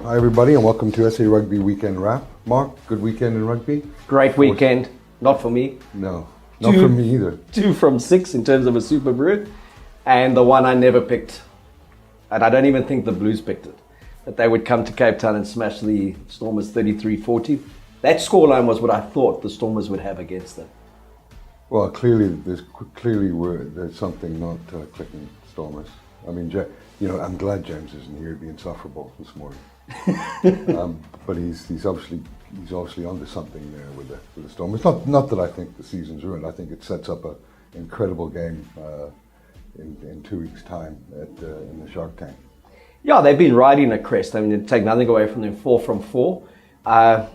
Hi everybody and welcome to SA Rugby Weekend Wrap. Mark, good weekend in rugby? Great weekend. Not for me. No, not for me either. 2 from 6 in terms of a Super Brew. And the one I never picked. And I don't even think the Blues picked it. That they would come to Cape Town and smash the Stormers 33-40. That scoreline was what I thought the Stormers would have against them. Well, there's something not clicking Stormers. I mean, I'm glad James isn't here. It'd be insufferable this morning. But he's obviously onto something there with the Stormers. Not that I think the season's ruined. I think it sets up an incredible game in 2 weeks' time in the Shark Tank. Yeah, they've been riding a crest. I mean, they take nothing away from them. 4 from 4. I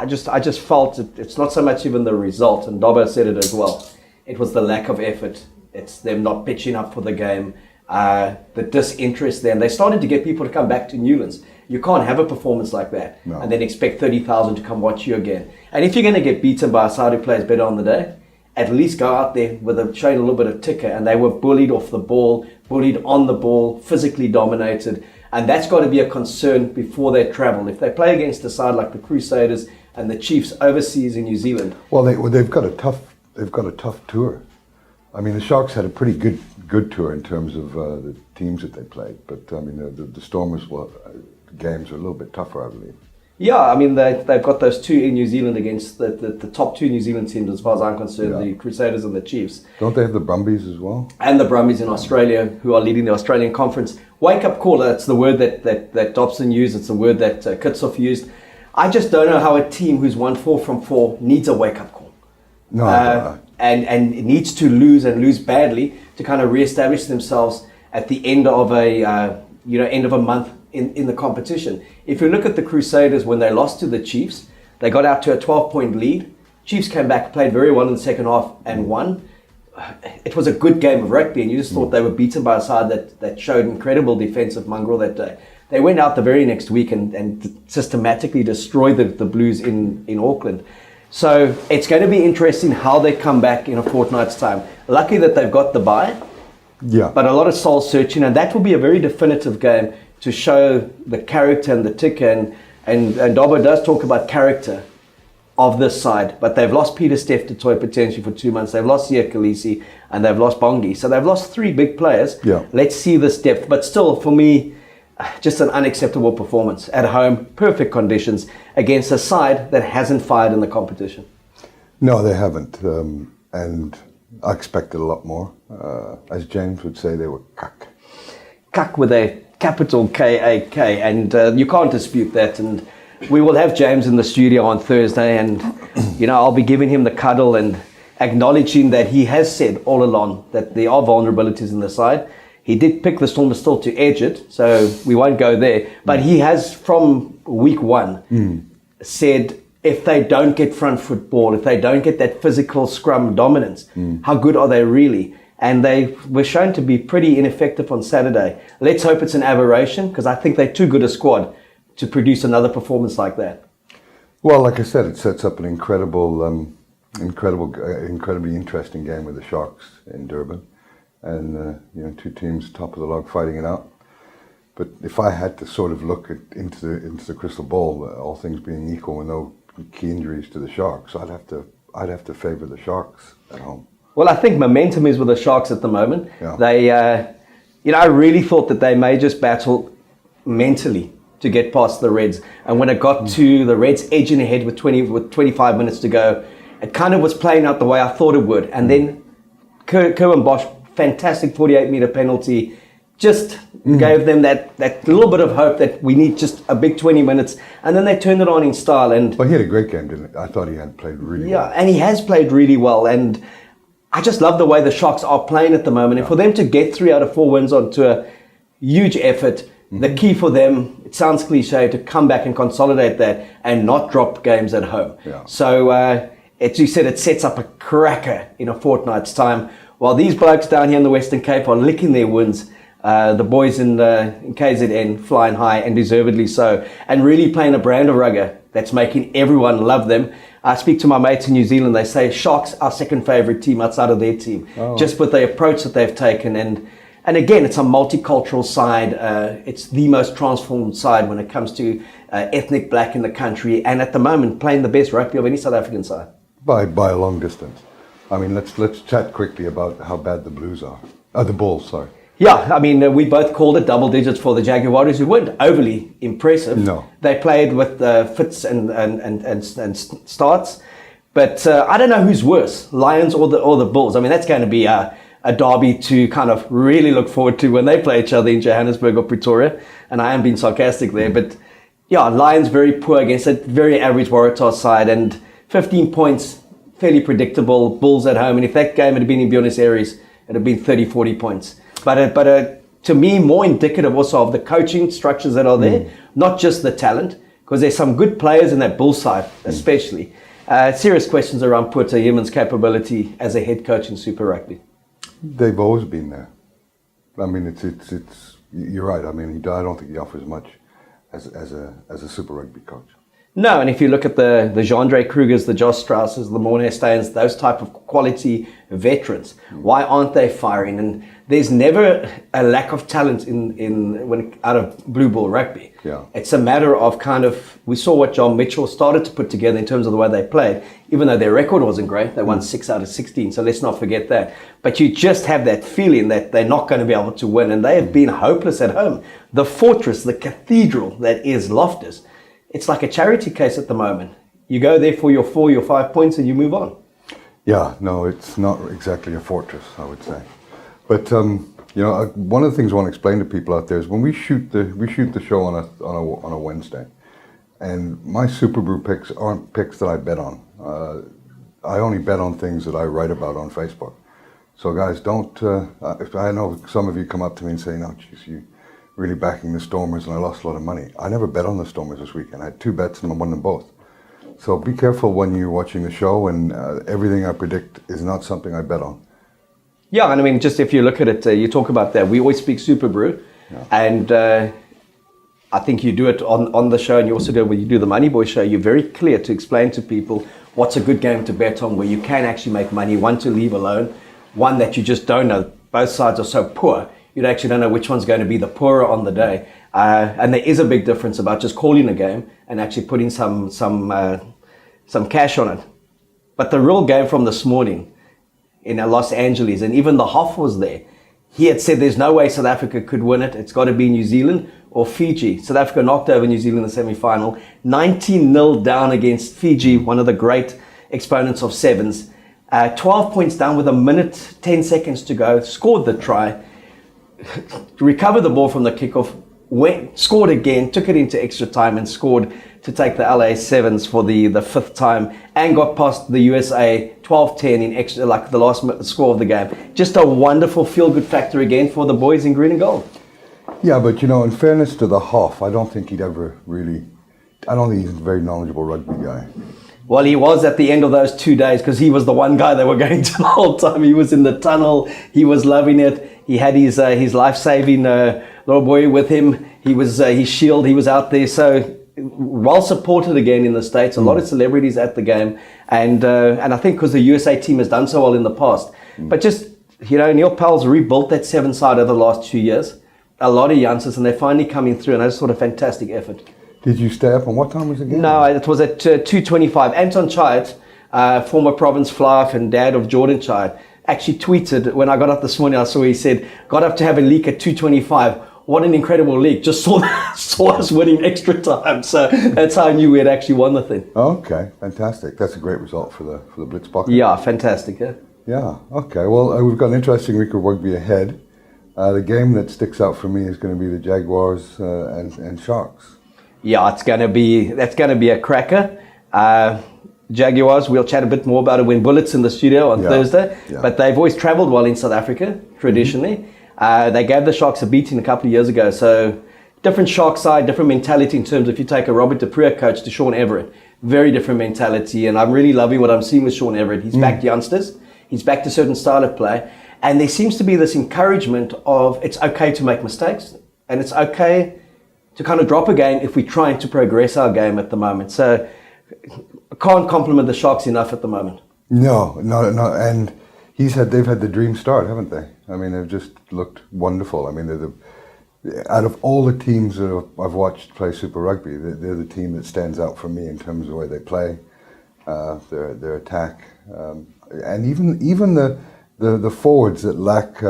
just felt it's not so much even the result, and Dobbo said it as well. It was the lack of effort. It's them not pitching up for the game. The disinterest there, and they started to get people to come back to Newlands. You can't have a performance like that and then expect 30,000 to come watch you again. And if you're going to get beaten by a side who plays better on the day, at least go out there with showing a little bit of ticker. And they were bullied off the ball, bullied on the ball, physically dominated. And that's got to be a concern before they travel. If they play against a side like the Crusaders and the Chiefs overseas in New Zealand, they've got a tough tour. I mean, the Sharks had a pretty good tour in terms of the teams that they played, but I mean, the Stormers games are a little bit tougher, I believe. Yeah, I mean, they've got those 2 in New Zealand against the top 2 New Zealand teams, as far as I'm concerned, the Crusaders and the Chiefs. Don't they have the Brumbies as well? And the Brumbies in Australia, who are leading the Australian Conference. Wake-up call, that's the word that Dobson used, it's the word that Kitshoff used. I just don't know how a team who's won 4 from 4 needs a wake-up call. No, and needs to lose badly to kind of re-establish themselves at the end of a month in the competition. If you look at the Crusaders, when they lost to the Chiefs, they got out to a 12-point lead. Chiefs came back, played very well in the second half and won. It was a good game of rugby, and you just thought they were beaten by a side that showed incredible defensive mongrel that day. They went out the very next week and systematically destroyed the Blues in Auckland. So it's going to be interesting how they come back in a fortnight's time. Lucky that they've got the bye, but a lot of soul searching, and that will be a very definitive game to show the character and the ticker. And Dobbo does talk about character of this side, but they've lost Peter Steph to Toy potentially for 2 months. They've lost Sia Khaleesi and they've lost Bongi. So they've lost 3 big players. Yeah. Let's see this depth. But still, for me, just an unacceptable performance at home, perfect conditions against a side that hasn't fired in the competition. No, they haven't, and I expected a lot more. As James would say, they were cuck. Cuck with a capital K-A-K, and you can't dispute that. And we will have James in the studio on Thursday, and I'll be giving him the cuddle and acknowledging that he has said all along that there are vulnerabilities in the side. He did pick the Stormers still to edge it, so we won't go there. But he has, from week 1, said if they don't get front foot ball, if they don't get that physical scrum dominance, how good are they really? And they were shown to be pretty ineffective on Saturday. Let's hope it's an aberration, because I think they're too good a squad to produce another performance like that. Well, like I said, it sets up an incredibly interesting game with the Sharks in Durban. And 2 teams top of the log fighting it out. But if I had to sort of look into the crystal ball, all things being equal, with no key injuries to the Sharks, I'd have to favour the Sharks at home. Well, I think momentum is with the Sharks at the moment. Yeah. They, I really thought that they may just battle mentally to get past the Reds. And when it got to the Reds edging ahead with 25 minutes to go, it kind of was playing out the way I thought it would. And then Kerwin Bosch, fantastic 48-meter penalty, just gave them that little bit of hope that we need just a big 20 minutes. And then they turned it on in style. And he had a great game, didn't he? I thought he had played really well. Yeah, and he has played really well. And I just love the way the Sharks are playing at the moment. And for them to get 3 out of 4 wins onto a huge effort, the key for them, it sounds cliche, to come back and consolidate that and not drop games at home. Yeah. So, as you said, it sets up a cracker in a fortnight's time. While these blokes down here in the Western Cape are licking their wins, the boys in KZN flying high, and deservedly so, and really playing a brand of rugby that's making everyone love them. I speak to my mates in New Zealand, they say Sharks our second favourite team outside of their team, just with the approach that they've taken. And And again, it's a multicultural side. It's the most transformed side when it comes to ethnic black in the country, and at the moment playing the best rugby of any South African side. By a long distance. I mean, let's chat quickly about how bad the Blues are. The Bulls, sorry. Yeah, I mean, we both called it double digits for the Jaguars, who weren't overly impressive. No. They played with fits and starts. But I don't know who's worse, Lions or the Bulls. I mean, that's going to be a derby to kind of really look forward to when they play each other in Johannesburg or Pretoria. And I am being sarcastic there. But yeah, Lions very poor against a very average Waratah side. And 15 points, fairly predictable. Bulls at home. And if that game had been in Buenos Aires, it would have been 30, 40 points. But to me, more indicative also of the coaching structures that are there, not just the talent, because there's some good players in that Bull side, especially. Serious questions around Puta Yemen's capability as a head coach in Super Rugby. They've always been there. I mean, it's you're right. I mean, I don't think he offers much as a Super Rugby coach. No, and if you look at the Jean-Andre Krugers, the Josh Strausses, the Morné Steins, those type of quality veterans, why aren't they firing? And there's never a lack of talent out of Blue Ball rugby. Yeah. It's a matter of kind of, we saw what John Mitchell started to put together in terms of the way they played, even though their record wasn't great. They won 6 out of 16, so let's not forget that. But you just have that feeling that they're not going to be able to win, and they have been hopeless at home. The fortress, the cathedral that is Loftus, it's like a charity case at the moment. You go there for your 4, your 5 points, and you move on. Yeah, no, it's not exactly a fortress, I would say. But one of the things I want to explain to people out there is when we shoot the show on a Wednesday, and my Super Brew picks aren't picks that I bet on. I only bet on things that I write about on Facebook. So guys, don't. If I know some of you come up to me and say, "No, geez, you really backing the Stormers," and I lost a lot of money. I never bet on the Stormers this weekend. I had 2 bets and I won them both. So be careful when you're watching the show, and everything I predict is not something I bet on. Yeah, and I mean, just if you look at it, you talk about that. We always speak Super Brew, and I think you do it on the show, and you also do it when you do the Money Boy show. You're very clear to explain to people what's a good game to bet on, where you can actually make money, one to leave alone, one that you just don't know. Both sides are so poor, you actually don't know which one's going to be the poorer on the day. And there is a big difference about just calling a game and actually putting some cash on it. But the real game from this morning in Los Angeles, and even the Hoff was there, he had said there's no way South Africa could win it. It's got to be New Zealand or Fiji. South Africa knocked over New Zealand in the semi-final, 19-0 down against Fiji, one of the great exponents of sevens. 12 points down with 1 minute, 10 seconds to go, scored the try, recovered the ball from the kickoff, scored again, took it into extra time and scored to take the LA Sevens for the 5th time, and got past the USA 12-10 in extra, like the last score of the game. Just a wonderful feel-good factor again for the boys in green and gold. Yeah, but in fairness to the Hoff, I don't think he's a very knowledgeable rugby guy. Well, he was at the end of those 2 days, because he was the one guy they were going to the whole time. He was in the tunnel. He was loving it. He had his life-saving little boy with him. He was his shield. He was out there. So well supported again in the States. A lot of celebrities at the game. And I think because the USA team has done so well in the past. But just, Neil Powell's rebuilt that 7-side over the last 2 years. A lot of youngsters, and they're finally coming through. And that's sort of fantastic effort. Did you stay up? And what time was the game? No, it was at 2:25. Anton Chayat, former province fly-off and dad of Jordan Chayat, actually tweeted when I got up this morning. I saw he said, got up to have a leak at 2:25. What an incredible leak. Just saw us winning extra time. So that's how I knew we had actually won the thing. Okay, fantastic. That's a great result for the Blitz Pocket. Yeah, fantastic. Yeah, okay. Well, we've got an interesting week of rugby ahead. The game that sticks out for me is going to be the Jaguars and Sharks. Yeah, that's going to be a cracker. Jaguars, we'll chat a bit more about it when Bullet's in the studio on Thursday. Yeah. But they've always travelled well in South Africa, traditionally. They gave the Sharks a beating a couple of years ago. So different Shark side, different mentality in terms of if you take a Robert de Preer coach to Sean Everett. Very different mentality. And I'm really loving what I'm seeing with Sean Everett. He's backed youngsters. He's backed a certain style of play. And there seems to be this encouragement of it's okay to make mistakes. And it's okay to kind of drop a game if we're trying to progress our game at the moment. So I can't compliment the Sharks enough at the moment. No. And they've had the dream start, haven't they? I mean, they've just looked wonderful. I mean, out of all the teams that I've watched play Super Rugby, they're the team that stands out for me in terms of the way they play, their attack, and even the forwards that lack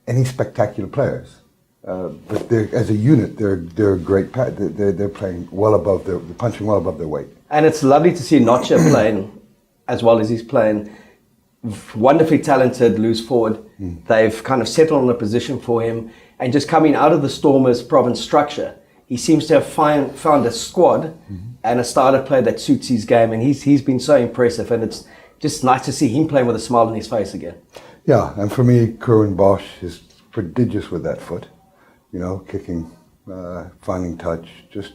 any spectacular players. But as a unit, they're great. They're playing well above they're punching well above their weight. And it's lovely to see Notcher playing as well as he's playing. Wonderfully talented loose forward. They've kind of settled on a position for him, and just coming out of the Stormers province structure, he seems to have found a squad and a style of play that suits his game, and he's been so impressive, and it's just nice to see him playing with a smile on his face again. Yeah, and for me, Kerwin Bosch is prodigious with that foot. You know, kicking, finding touch, just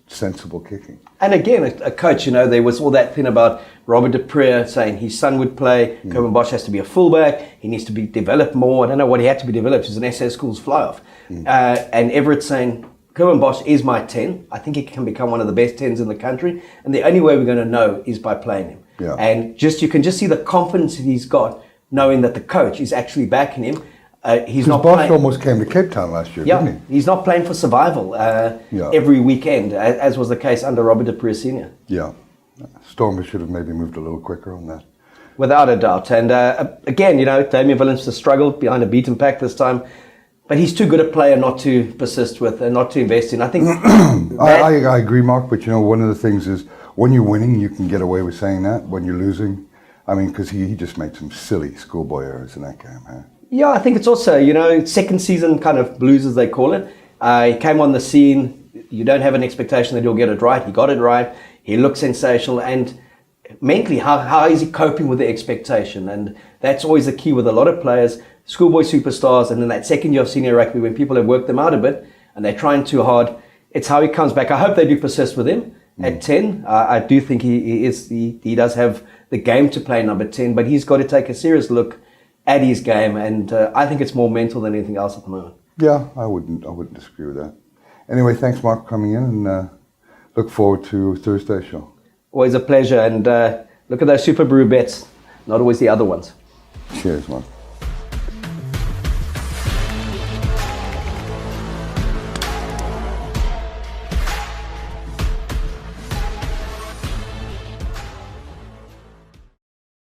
sensible kicking. And again, a coach, you know, there was all that thing about Robert de Preer saying his son would play, Kerwin Bosch has to be a fullback, he needs to be developed more. I don't know what he had to be developed, he's an SA Schools fly-off. And Everett saying, Kerwin Bosch is my 10, I think he can become one of the best 10s in the country, and the only way we're going to know is by playing him. Yeah. And you can just see the confidence that he's got, knowing that the coach is actually backing him. He's not Bosch playing. almost came to Cape Town last year, didn't he? He's not playing for survival every weekend, as was the case under Robert de Preer Sr. Yeah, Stormers should have maybe moved a little quicker on that. Without a doubt. And again, you know, Damien Willemse struggled behind a beaten pack this time, but he's too good a player not to persist with and not to invest in. I think I agree, Mark, but you know, one of the things is when you're winning, you can get away with saying that. When you're losing, I mean, because he just made some silly schoolboy errors in that game, huh? Yeah, I think it's also, you know, second season kind of blues, as they call it. He came on the scene. You don't have an expectation that he'll get it right. He got it right. He looked sensational. And mentally, how is he coping with the expectation? And that's always the key with a lot of players, schoolboy superstars, and in that second year of senior rugby, when people have worked them out a bit and they're trying too hard, it's how he comes back. I hope they do persist with him at 10. I do think he does have the game to play number 10, but he's got to take a serious look at his game, and I think it's more mental than anything else at the moment. Yeah, I wouldn't disagree with that. Anyway, thanks, Mark, for coming in, and look forward to Thursday's show. Always a pleasure, and look at those Super Brew bets, not always the other ones. Cheers, Mark.